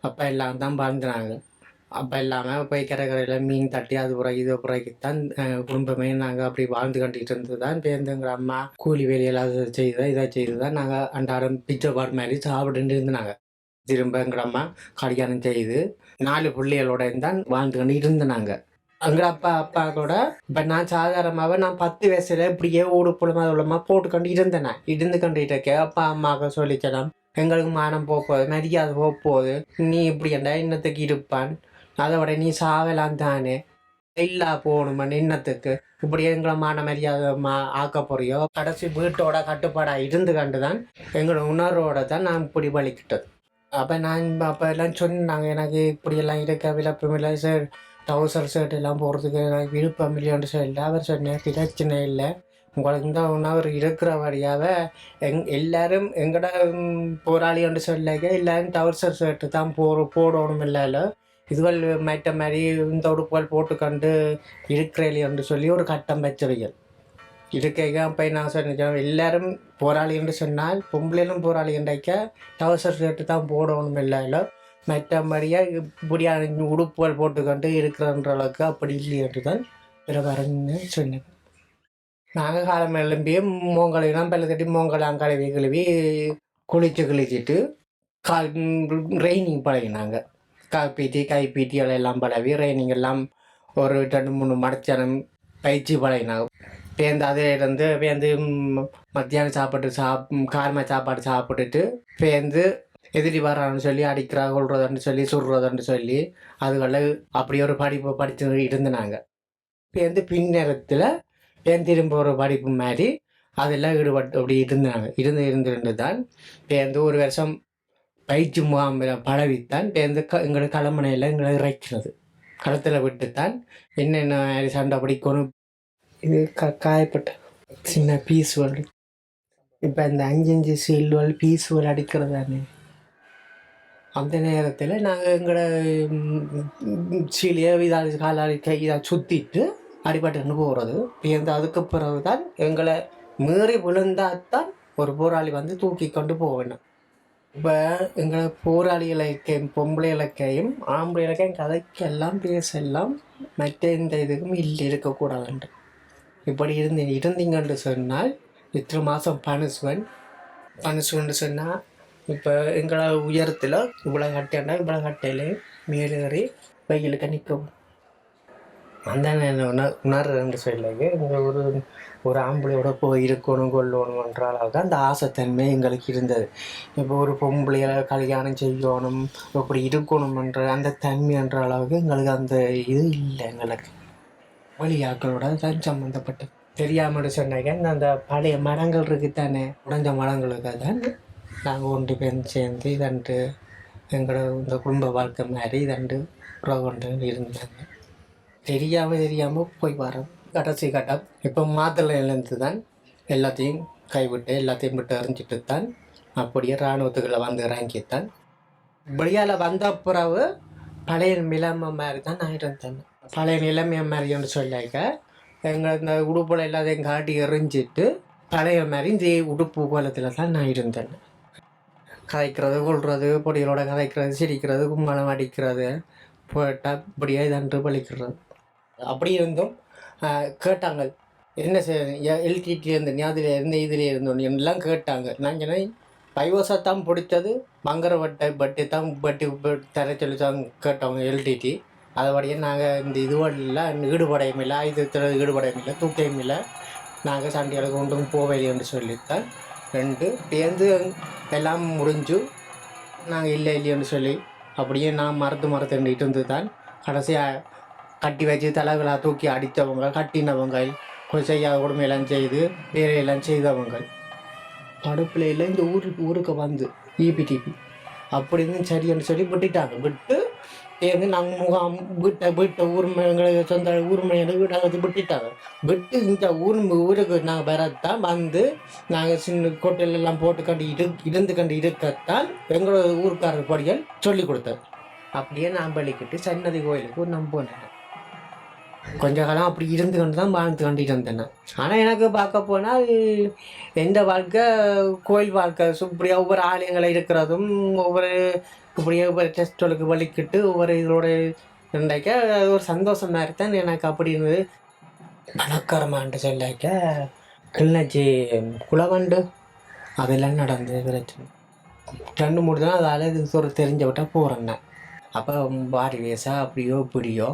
அப்போ எல்லாம் தான் வாழ்ந்துனாங்க. அப்போ இல்லாமல் போய் கரையில் மீன் தட்டி அது பிறகு இது பிறகுத்தான் குடும்பமே நாங்கள் அப்படி வாழ்ந்து கண்டிட்டு இருந்து தான் பேருந்துங்கிற அம்மா கூலி வேலையெல்லாம் அதை செய்து இதை செய்து தான் நாங்கள் அன்றாடம் பிச்சை பாடு மாதிரி சாப்பிட்டு இருந்தாங்க. திரும்ப எங்கள் அம்மா கல்யாணம் செய்து 4 பிள்ளைகளோட தான் வாழ்ந்து கொண்டு இருந்தாங்க. எங்கள் அப்பா கூட இப்போ நான் சாதாரணமாகவே நான் 10 வயசுல இப்படியே ஊடுப்புலமா உள்ளமா போட்டுக்கொண்டு இருந்தேன். இருந்து கொண்டு இருக்கேன். அப்பா அம்மாவுக்கு சொல்லிச்சலாம், எங்களுக்கு மானம் போகுது, மரியாதை போகுது, நீ இப்படி என்ன இன்னத்துக்கு இருப்பான், அதை விட நீ சாவலாம் தானே, இல்லா போகணுமான்னு இன்னத்துக்கு இப்படி எங்களை மான மரியாதை ஆக்க போறியோ. கடைசி வீட்டோட கட்டுப்பாடாக இருந்து கண்டு தான் எங்களோட உணர்வோட தான் நான் இப்படி வலிக்கிட்டது. அப்போ நான் அப்போ எல்லாம் சொன்னாங்க, எனக்கு இப்படியெல்லாம் இருக்க விளப்பம் இல்லை சார், டவுசர் ஷர்ட் எல்லாம் போடுறதுக்கு எனக்கு விருப்பம் இல்லைன்னு சொல்லல. அவர் சொன்னேன், பிரச்சனை இல்லை, உங்களுக்கு இந்த உணவு இருக்கிற வழியாக எல்லாரும் எங்கட போராளின்னு சொல்லிக்க எல்லாரும் டவுசர் ஷர்ட்டு தான் போடணும் இல்லைல்ல, இதுகள் மற்ற மாதிரி இந்த உடுப்புகள் போட்டுக்கொண்டு இருக்கிறேன்னு சொல்லி ஒரு கட்டம் வச்சவைகள் இருக்கைங்க. அப்போ நான் சொன்னேன், எல்லாரும் போராளி என்று சொன்னால் பொம்பளையிலும் போராளி என்றைக்க டவுசர் ஷர்ட்டு தான் போடணும் இல்லைல்ல, மற்றபடியாக இப்படியான உடுப்புகள் போட்டுக்கொண்டு இருக்கிறன்ற அளவுக்கு அப்படி இல்லை என்று தான் பிரபரன்னு சொன்னேன். நாங்கள் காலம் எழும்பியே மோங்கலாம் பல்ல தட்டி மோங்கலாம் கழுவி குளிச்சுட்டு ரெய்னிங் பழகினாங்க. கைப்பீட்டி எல்லாம் பழவி ரெய்னிங் எல்லாம் ஒரு 2-3 மடச்சனம் பயிற்சி பழகினாங்க. பேருந்து அதிலிருந்து பேருந்து மத்தியானம் காரமாக சாப்பாடு சாப்பிட்டுட்டு பேருந்து எதிரி வரான்னு சொல்லி அடிக்கிறா கொள்றதுன்னு சொல்லி சுடுறதுன்னு சொல்லி அதுகளில் அப்படி ஒரு படிப்பு படித்து இருந்தாங்க. பேருந்து பின்னேரத்தில் திரும்ப ஒரு படிப்பு மாதிரி அதெல்லாம் ஈடுபட்டு அப்படி இருந்து தான் பேருந்து ஒரு வருஷம் பயிற்சி முகாமில் பழவித்தான் பேருந்து எங்களை களமனையில் எங்களை இறைக்கிறது. களத்தில் விட்டுத்தான் என்னென்ன சண்டை பிடிக்கணும். இது காயப்பட்ட சின்ன பீஸுவல், இப்போ இந்த 5 சீல்வல் பீஸுவல் அடிக்கிறதானே, அந்த நேரத்தில் நாங்கள் எங்களோட சீலியை இதாக காலாளி கை இதாக சுற்றிட்டு அடிபட்டுன்னு போகிறது. பேருந்து அதுக்கு பிறகு தான் எங்களை மீறி விழுந்தால்தான் ஒரு போராளி வந்து தூக்கி கொண்டு போவேணும். இப்போ எங்களை போராளி இலக்கையும் பொம்பளை இலக்கையும் ஆம்பளை இலக்கையும் கதைக்கெல்லாம் பேசலாம், மற்ற இந்த இதுக்கும் இல்லை இருக்கக்கூடாதுன்று இப்படி இருந்தீங்கன்னு சொன்னால் இத்தனை மாதம் பனிஷ்மெண்ட் சொன்னால் இப்போ எங்களை உயரத்தில் இவ்வளோ கட்டேன்னா இவ்வளோ கட்டையிலே மேலேறி வெயிலுக்கு நிற்கவும் அந்த உணர்றேன்னு சொல்லி எங்கள் ஒரு ஆம்பளையோட போய் இருக்கணும் கொள்ளணுன்ற அளவுக்கு அந்த ஆசைத்தன்மை எங்களுக்கு இருந்தது. இப்போ ஒரு பொம்பளையை கல்யாணம் செய்யணும் இப்படி இருக்கணுமன்ற அந்த தன்மைன்ற அளவுக்கு எங்களுக்கு அந்த இது இல்லை. எங்களுக்கு வழியாக்களோட தான் சம்மந்தப்பட்டது. தெரியாமல் சொன்னாங்க, அந்த பழைய மரங்கள் இருக்குத்தானே, உடைஞ்ச மரங்களுக்கு தான் நாங்கள் ஒன்று பேர் சேர்ந்து இதண்டு எங்களோட இந்த குடும்ப வாழ்க்கை மாதிரி இதண்டு உறவு கொண்டு இருந்தாங்க. தெரியாமல் போய் வரோம். கடைசி கட்டம் இப்போ மாத்தலையிலேருந்து தான் எல்லாத்தையும் கைவிட்டு எல்லாத்தையும் விட்டு எறிஞ்சிட்டு தான் அப்படியே இராணுவத்துக்களை வந்து இறங்கித்தான் வெளியால் வந்த பிறகு பழைய நிலைமை மாதிரி தான் நான் இருந்தேன். பழைய நிலைமை மாதிரின்னு சொல்லாக்க எங்கள் இந்த உடுப்புல எல்லாத்தையும் காட்டி எறிஞ்சிட்டு பழைய மாதிரி இந்த உடுப்பு கோலத்தில் தான் நான் இருந்தேன். கதைக்கிறது கொள்வது, பொடிகளோட கதைக்கிறது, சிரிக்கிறது, கும்பலம் அடிக்கிறது, போட்டால் இப்படியே இதன்று பழிக்கிறது. அப்படி இருந்தும் கேட்டாங்க, என்ன எல்டிடி இருந்து நீ அதில் இருந்து இதில் இருந்தோம் எல்லாம் கேட்டாங்க. நான் சொன்னேன், பைவசத்தான் பிடிச்சது மங்கர பட்டி தான் தர சொல்லி தான் கேட்டவங்க எல்டிடி. அதுபடியே நாங்கள் இந்த இதுவெல்லாம் ஈடுபடையும் இல்லை, ஆயுதத்தில் ஈடுபடையும் இல்லை, தூக்கையும் இல்லை, நாங்கள் சண்டைகளுக்கு கொண்டும் போவேன் சொல்லித்தான் 2 பேருந்து எல்லாம் முடிஞ்சு நாங்கள் இல்லைன்னு சொல்லி அப்படியே நான் மரத்துட்டு இருந்து தான் கடைசியாக கட்டி வச்சு தலைகளாக தூக்கி அடித்தவங்க, கட்டினவங்க, செய்யாத கொடுமையெல்லாம் செய்து வேலையெல்லாம் செய்தவங்க படுப்பிலையில் இந்த ஊருக்கு வந்து இபிடிபி அப்படின்னு சரின்னு சொல்லி விட்டுட்டாங்க. விட்டு சேர்ந்து நாங்கள் வீட்டை எங்களுக்கு சொந்த ஊர்மையை வீட்டை விட்டுட்டாங்க. விட்டு இந்த ஊருக்கு நாங்கள் வரத்தான் வந்து நாங்கள் சின்ன கொட்டையிலெல்லாம் போட்டு இருந்து இருக்கத்தான் எங்களோட ஊருக்காரர் படிகள் சொல்லி கொடுத்தாரு. அப்படியே நான் பள்ளிக்கிட்டு சன்னதி கோயிலுக்கு நான் போனேன். கொஞ்ச காலம் அப்படி இருந்து கொண்டு தான் வாழ்ந்து கொண்டு இருந்தேன். ஆனால் எனக்கு பார்க்க போனால் எந்த வாழ்க்கை கோயில் வாழ்க்கை இப்படியா ஒவ்வொரு ஆலயங்களை இருக்கிறதும் ஒவ்வொரு இப்படியே ஒவ்வொரு டெஸ்ட்டுகளுக்கு வலிக்கிட்டு ஒவ்வொரு இதோட இருந்தாக்க அது ஒரு சந்தோஷம் மாதிரி தான் எனக்கு அப்படி இருந்தது. பணக்காரமான்ட்டு சொல்லாக்க கிளிநொச்சி குளவண்டு அதெல்லாம் நடந்தது பிரச்சனை 2-3 தான் அதால் இது ஒரு தெரிஞ்ச விட்டால் போகிறேன். அப்போ பாடி வேசா அப்படியோ இப்படியோ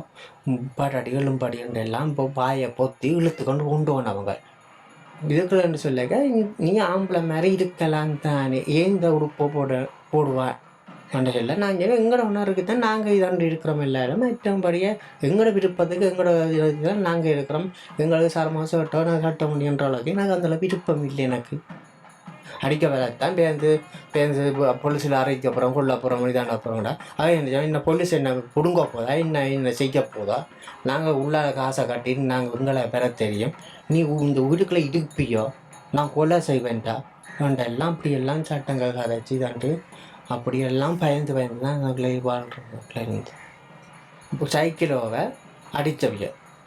பாட்டாடி எலும்பாடின்னு எல்லாம் இப்போ பாயை பொத்தி இழுத்து கொண்டு போனவங்க. இதுக்குள்ளன்னு சொல்லாக்க நீ ஆம்பளை மாதிரி இருக்கலாம் தானே ஏன் இந்த உடுப்போ போடுவான் சொல்ல நான் சொல்ல எங்களோட உணர்வுக்கு தான் நாங்கள் இதாண்டு இருக்கிறோம் எல்லாரும் மற்றபடியே எங்களோட விருப்பத்துக்கு எங்களோட இதுக்கு தான் நாங்கள் இருக்கிறோம். எங்களுக்கு சாரமாக சட்டோ நான் கட்ட முடியுன்ற அளவுக்கு எனக்கு அந்த விருப்பம் இல்லை. எனக்கு அடிக்க வேலைத்தான் பேருந்து போலீஸில் அறைக்கு அப்புறம் கொள்ள அப்புறம் இதாண்ட அப்புறம்டா அவன் இன்னும் போலீஸ் என்ன கொடுங்க போதா என்ன செய்ய போதா நாங்கள் உள்ளார காசை கட்டிட்டு நாங்கள் உங்களை பெற தெரியும் நீ இந்த வீட்டுக்குள்ளே இடுப்பியோ நான் கொலை செய்வேன்டா எல்லாம் அப்படியெல்லாம் சட்டங்கள் கதைச்சி தாண்டு அப்படியெல்லாம் பயந்து தான் எங்களை வாழ்கிறவங்கள இருந்து இப்போ சைக்கிளோவை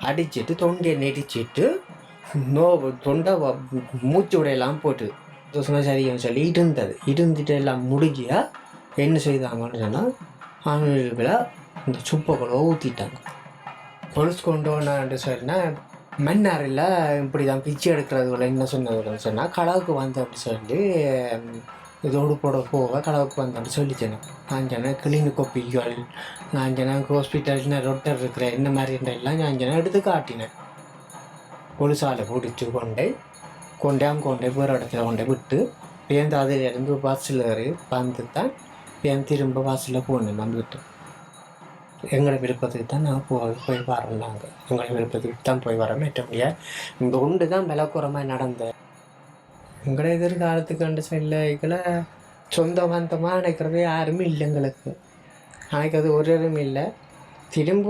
அடிச்சிட்டு தொண்டையை நெடிச்சிட்டு தொண்டை மூச்சு உடையெல்லாம் போட்டு சரின்னு சொல்லி இருந்துட்டு எல்லாம் முடிஞ்சியா என்ன செய்தாங்கன்னு சொன்னால் அவங்களுக்கு இந்த சுப்பைக்குள்ள ஊற்றிட்டாங்க. பொலிஸ் கொண்டு வந்தான்னு சொன்னால் மன்னாரில் இப்படி தான் பிச்சை எடுக்கிறதுக்குள்ள என்ன சொன்னதுன்னு சொன்னால் களவுக்கு வந்து அப்படி சொல்லி இதோடு போக களவுக்கு வந்தோன்னு சொல்லிச்சேன். நான் சொன்னேன் கிளினிக் கொப்பிகள் நான் சொன்னேன் ஹாஸ்பிட்டல் ரொட்டர் இருக்கிற இந்த மாதிரி எல்லாம் நான் சொன்னேன் எடுத்து காட்டினேன். பொலிசால் பிடிச்சி கொண்டே வேறு இடத்துல விட்டு பேருந்து அதிலிருந்து பஸ்ஸில் ஏறி வந்து தான் பேருந்து திரும்ப பஸ்ஸில் போனேன். நம்ம விட்டு எங்களோட விருப்பத்துக்கு தான் நான் போய் வரோம். நாங்கள் எங்களோட விருப்பத்துக்கு தான் போய் வரோம். மற்ற முடியாது இந்த ஒன்று தான் விலக்குறமாக நடந்த எங்களோட எதிர்காலத்துக்கு கண்டு செல்ல சொந்த பந்தமாக நினைக்கிறது யாருமே இல்லை. எங்களுக்கு நினைக்கிறது ஒரு இடமே இல்லை. திரும்ப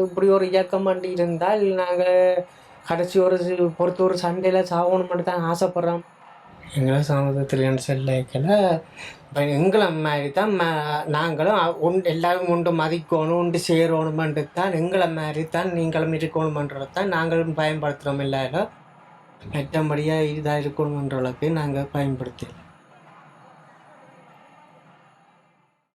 இப்படி ஒரு இயக்கம் பண்ணி இருந்தால் நாங்கள் கடைசி ஒரு சண்டையில் சாகணும் மட்டும் தான் ஆசைப்பட்றோம். எங்களை சமூகத்தில் செல்ல எங்களை மாதிரி தான் நாங்களும் எல்லாரும் ஒன்று மதிக்கணும் ஒன்று சேரணுமென்று தான் எங்களை மாதிரி தான் நீங்களும் இருக்கணுமன்றது தான் நாங்களும் பயன்படுத்துகிறோம். எல்லாரும் மற்றபடியாக இதாக இருக்கணுமன்ற அளவுக்கு நாங்கள் பயன்படுத்தி